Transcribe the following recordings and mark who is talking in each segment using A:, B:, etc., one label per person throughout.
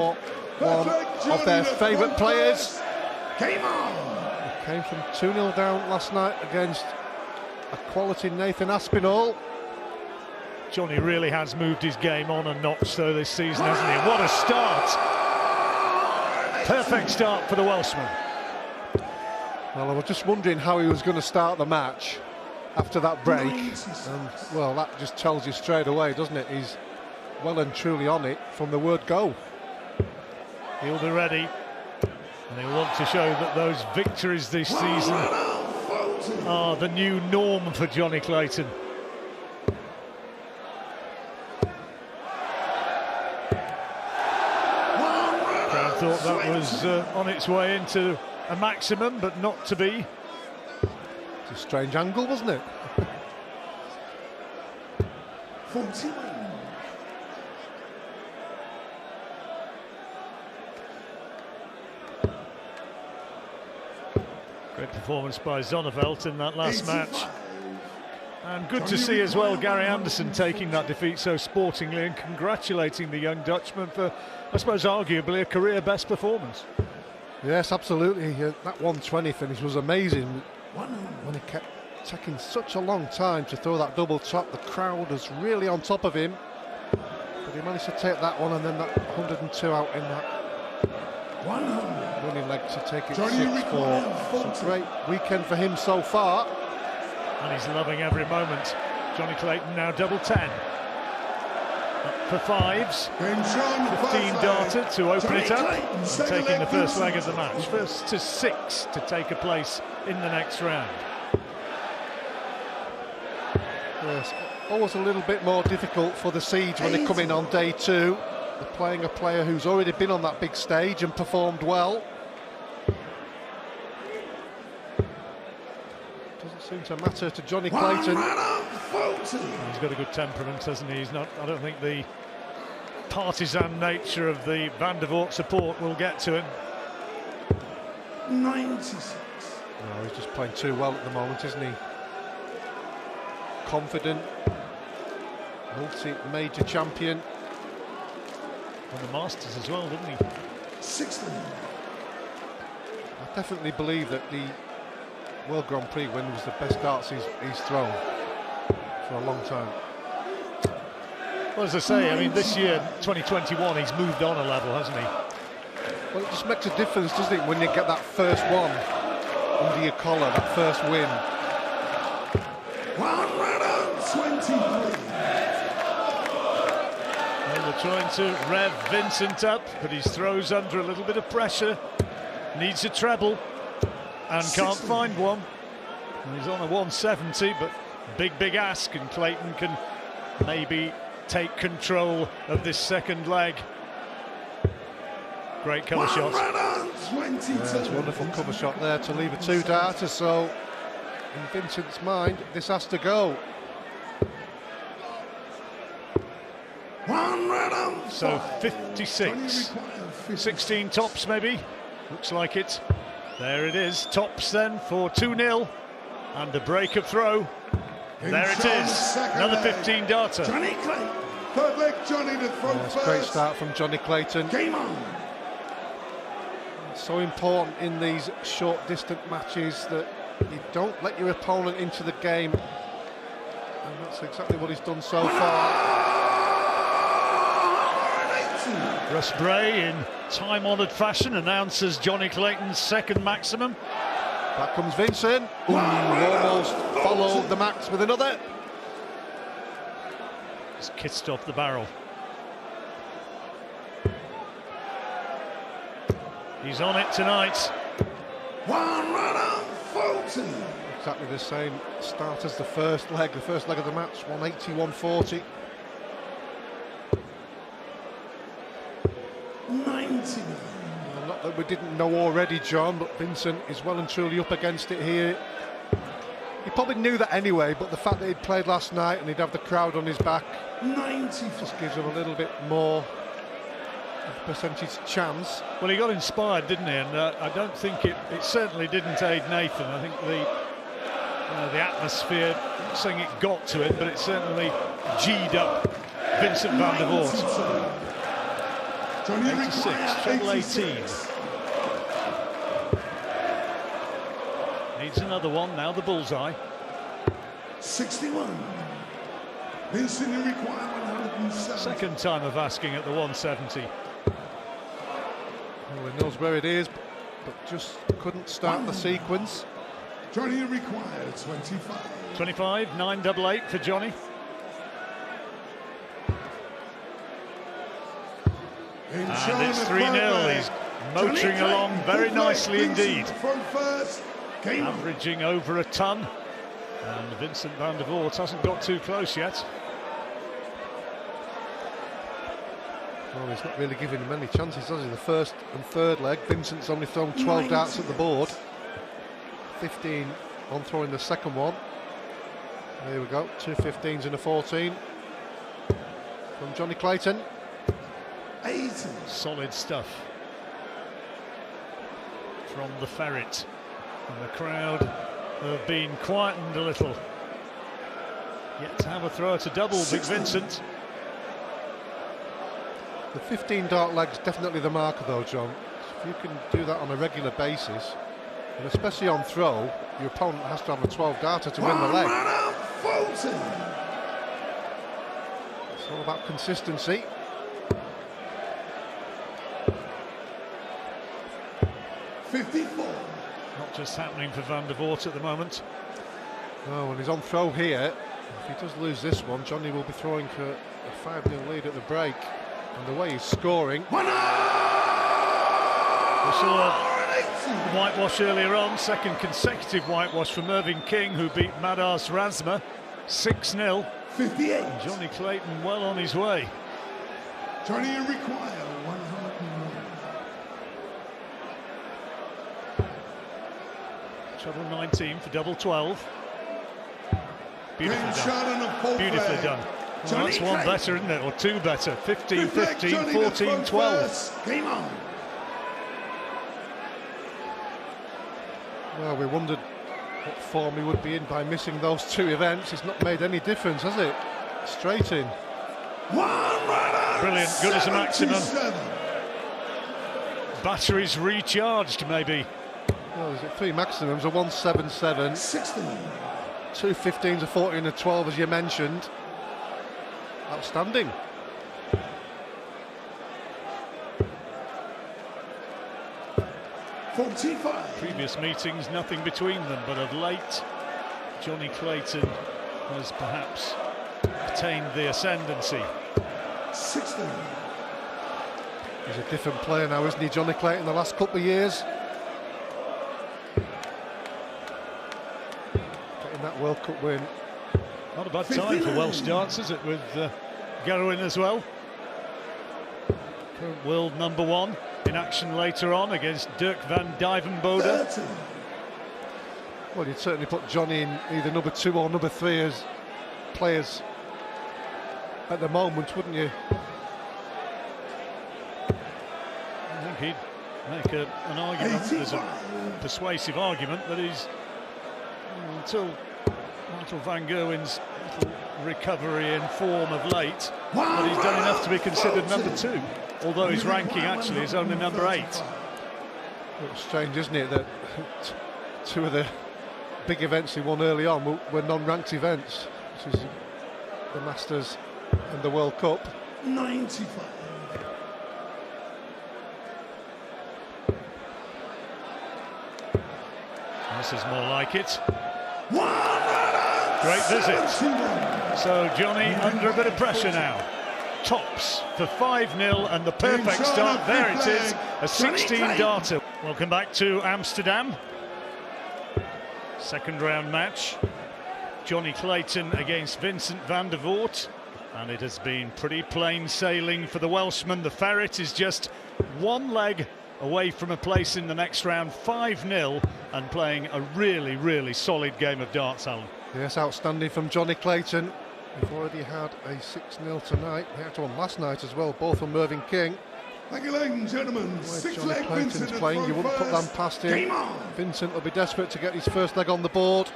A: One of their favourite players.
B: Game on!
A: Came from 2-0 down last night against a quality Nathan Aspinall.
C: Jonny really has moved his game on a notch though this season, hasn't he? What a start! Perfect start for the Welshman.
A: Well, I was just wondering how he was going to start the match after that break. And, well, that just tells you straight away, doesn't it? He's well and truly on it from the word go.
C: He'll be ready, and he'll want to show that those victories this season are the new norm for Jonny Clayton. Crowd thought that was on its way into a maximum, but not to be.
A: It's a strange angle, wasn't it?
B: 41.
C: Great performance by Zonneveld in that last match. And good to see as well Gary Anderson taking that defeat so sportingly and congratulating the young Dutchman for, I suppose, arguably a career best performance.
A: Yes, absolutely. That 120 finish was amazing. When he kept taking such a long time to throw that double top, the crowd was really on top of him. But he managed to take that one and then that 102 out in that running leg to take it 6-4. It's a great weekend for him so far.
C: And he's loving every moment. Jonny Clayton now double 10. Up for fives. 15 darter to open it up. And taking the first leg of the match. First to 6 to take a place in the next round.
A: Yes, always a little bit more difficult for the Seeds when they come in on day 2. They're playing a player who's already been on that big stage and performed well. Doesn't seem to matter to Jonny Clayton.
C: He's got a good temperament, hasn't he? He's not. I don't think the partisan nature of the Van der Voort support will get to him.
B: 96.
A: No, he's just playing too well at the moment, isn't he? Confident, multi-major champion.
C: Won the Masters as well, didn't he?
B: 60.
A: I definitely believe that the World Grand Prix win was the best darts he's thrown for a long time.
C: Well, as I say, I mean, this year, 2021, he's moved on a level, hasn't he?
A: Well, it just makes a difference, doesn't it, when you get that first one under your collar, that first win.
B: 123.
C: Well, they're trying to rev Vincent up, but he throws under a little bit of pressure. Needs a treble and can't find one. And he's on a 170, but big ask, and Clayton can maybe take control of this second leg. Great cover shot.
A: Yeah, it's a wonderful cover shot there to leave a 2-darter, so in Vincent's mind, this has to go.
C: So 56, 16 tops maybe, looks like it. There it is, tops then for 2-0 and a break of throw. There it is, another 15 darter.
B: Jonny Clayton. Third leg, Jonny to throw
A: It's
B: first.
A: a great start from Jonny Clayton.
B: Game on.
A: It's so important in these short distant matches that you don't let your opponent into the game. And that's exactly what he's done so far.
C: Russ Bray, in time-honoured fashion, announces Jonny Clayton's second maximum.
A: Back comes Vincent. Ooh, almost followed the max with another.
C: He's kissed off the barrel. He's on it tonight.
B: 140.
A: Exactly the same start as the first leg of the match, 180, 140.
B: 90.
A: Well, not that we didn't know already, John, but Vincent is well and truly up against it here. He probably knew that anyway, but the fact that he'd played last night and he'd have the crowd on his back
B: 90.
A: just gives him a little bit more of a percentage chance.
C: Well, he got inspired, didn't he? And I don't think it certainly didn't aid Nathan. I think the atmosphere, I'm not saying it got to him, but it certainly G'd up Vincent van der Voort.
B: Jonny
C: 86,
B: requires
C: treble 18.
B: 86.
C: Needs another one, now the bullseye.
B: 61. Vincent, you require 107.
C: Second time of asking at the 170.
A: Well, he knows where it is, but just couldn't start the sequence.
B: Jonny, you require 25.
C: 25, 988 for Jonny. And it's 3-0. He's motoring along very nicely indeed. Averaging over a ton. And Vincent van der Voort hasn't got too close yet.
A: Well, he's not really giving him any chances, has he? The first and third leg, Vincent's only thrown 12 darts at the board. 15 on throwing the second one. There we go, 2 15s and a 14 from Jonny Clayton.
B: 80.
C: Solid stuff from the ferret. And the crowd have been quietened a little. Yet to have a throw at a double, Big Vincent.
A: The 15 dart leg's definitely the marker though, John. If you can do that on a regular basis, and especially on throw, your opponent has to have a 12 darter to win the leg. It's all about consistency.
C: Not just happening for van der Voort at the moment.
A: No, when he's on throw here, if he does lose this one, Jonny will be throwing for a 5-0 lead at the break. And the way he's scoring.
C: We saw whitewash earlier on, second consecutive whitewash from Irving King, who beat Madars Razma 6-0.
B: 58.
C: And Jonny Clayton well on his way.
B: Jonny, you require 101.
C: Treble 19 for double 12. Beautifully done. Beautifully done. Well, that's one better, isn't it? Or two better. 15, 15, 14, 12.
B: Game on.
A: Well, we wondered what form he would be in by missing those two events. It's not made any difference, has it? Straight in.
C: Brilliant, good as a maximum. Batteries recharged, maybe.
A: Well, is it 3 maximums? A 177.
B: 16.
A: 2 15s, a 14, and a 12, as you mentioned. Outstanding.
C: Previous meetings, nothing between them, but of late, Jonny Clayton has perhaps attained the ascendancy.
B: 16.
A: He's a different player now, isn't he, Jonny Clayton, the last couple of years? Getting that World Cup win.
C: Not a bad time for Welsh darts, is it, with Garwin as well? Current world #1 in action later on against Dirk van Dijvenbode.
A: Well, you'd certainly put Jonny in either #2 or #3 as players at the moment, wouldn't you?
C: I think he'd make an argument, there's a persuasive argument, that he's, until Van Gerwen's little recovery in form of late, but he's done enough to be considered #2, although his ranking actually is only #8.
A: It's strange, isn't it, that two of the big events he won early on were non-ranked events, which is the Masters and the World Cup.
B: 95.
C: This is more like it. Great visit. So Jonny under a bit of pressure now. Tops for 5-0 and the perfect start. There it is, a 16-darter. Welcome back to Amsterdam. Second round match. Jonny Clayton against Vincent van der Voort. And it has been pretty plain sailing for the Welshman. The ferret is just one leg away from a place in the next round, 5-0, and playing a really, really solid game of darts, Alan.
A: Yes, outstanding from Jonny Clayton. We've already had a 6-0 tonight. He had one last night as well, both from Irving King.
B: Thank you, ladies and gentlemen.
A: Jonny Clayton's playing, you wouldn't put them past him. Vincent will be desperate to get his first leg on the board.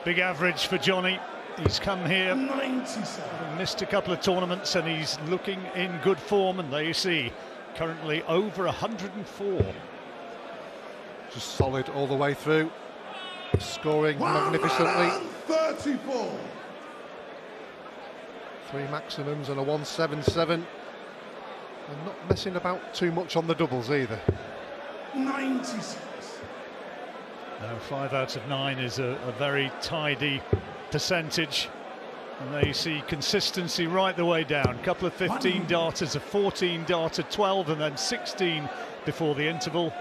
C: Big average for Jonny. He's come here,
B: 97.
C: missed a couple of tournaments, and he's looking in good form. And there you see, currently over 104.
A: Just solid all the way through, scoring magnificently.
B: 134.
A: 3 maximums and a 177. And not messing about too much on the doubles either.
B: 96.
C: No, 5 out of 9 is a very tidy percentage. And there you see consistency right the way down. A couple of 15 darters, a 14 darter, 12 and then 16 before the interval.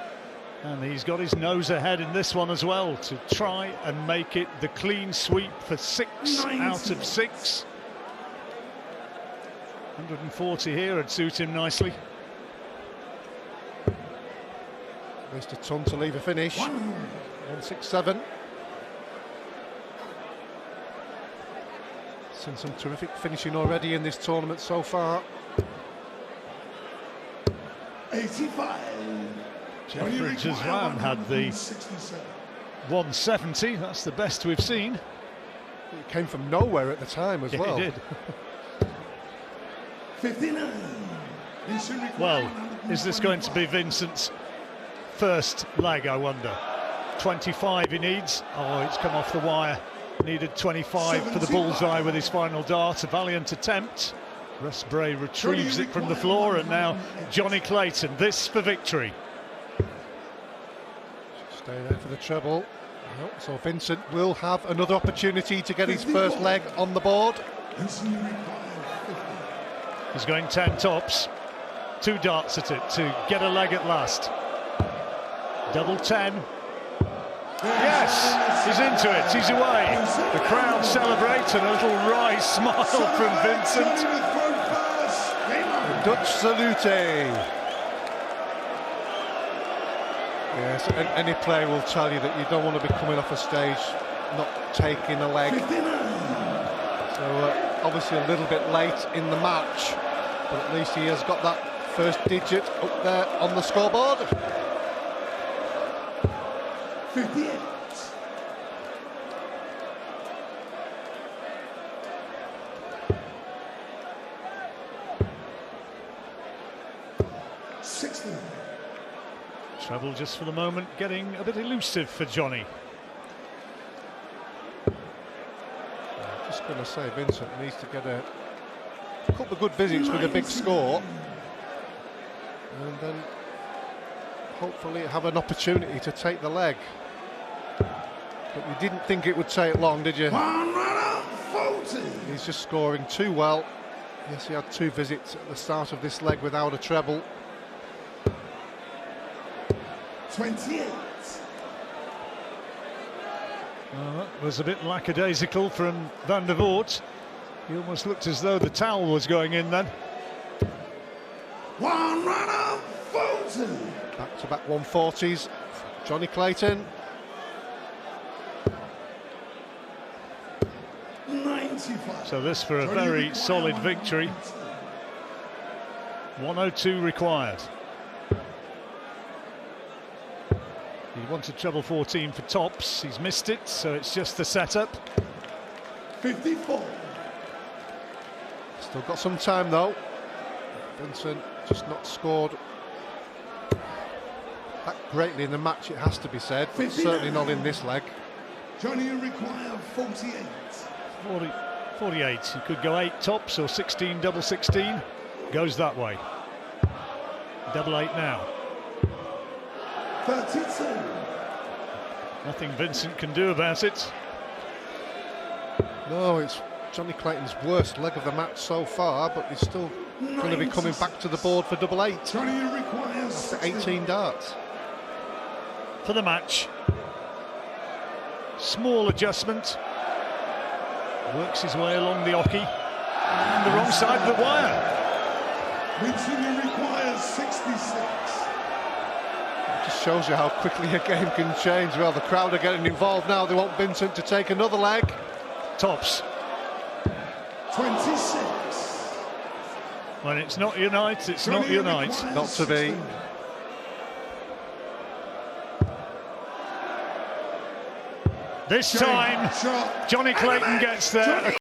C: And he's got his nose ahead in this one as well to try and make it the clean sweep for 6 out of 6. 140 here would suit him nicely.
A: Missed a ton to leave a finish. 167. Seen some terrific finishing already in this tournament so far.
B: 85.
C: Jeffridge as well had the 170. That's the best we've seen.
A: It came from nowhere at the time as well.
C: It did.
B: 59.
C: Well, is this going to be Vincent's first leg, I wonder? 25 he needs. Oh, it's come off the wire. Needed 25 for the bullseye with his final dart. A valiant attempt. Russ Bray retrieves it from the floor, and now Jonny Clayton. This for victory.
A: Stay there for the treble. Well, so Vincent will have another opportunity to get his first leg on the board.
C: He's going 10 tops. 2 darts at it to get a leg at last. Double 10. Yes, he's into it, he's away. The crowd celebrates, and a little wry smile from Vincent.
A: The Dutch salute. Yes, any player will tell you that you don't want to be coming off a stage not taking a leg. So obviously a little bit late in the match, but at least he has got that first digit up there on the scoreboard.
B: 58.
C: Treble just for the moment, getting a bit elusive for Jonny.
A: Just going to say, Vincent needs to get a couple of good visits with a big score, and then hopefully have an opportunity to take the leg. But you didn't think it would take long, did you? He's just scoring too well. Yes, he had 2 visits at the start of this leg without a treble.
B: 28.
C: That was a bit lackadaisical from Van der Voort. He almost looked as though the towel was going in then.
B: One runner, Fulton.
A: Back-to-back 140s. Jonny Clayton.
B: 95.
C: So this for a very solid victory. 102 required. He wanted treble 14 for tops. He's missed it, so it's just the setup.
B: 54.
A: Still got some time though. Vincent just not scored that greatly in the match, it has to be said, but certainly not in this leg.
B: Jonny require 48.
C: 48. He could go 8 tops or 16 double 16. Goes that way. Double 8 now.
B: 32.
C: Nothing Vincent can do about it.
A: No, it's Jonny Clayton's worst leg of the match so far, but he's still going to be coming back to the board for double 8.
B: Jonny requires
A: after 18 darts.
C: For the match. Small adjustment. Works his way along the oche. And the wrong side of the wire.
B: Vincent requires 66.
A: Just shows you how quickly a game can change. Well, the crowd are getting involved now. They want Vincent to take another leg.
C: Tops.
B: 26.
C: When it's not your night, it's not your night.
A: Not to be.
C: This time,
B: Shot.
C: Jonny Clayton gets there.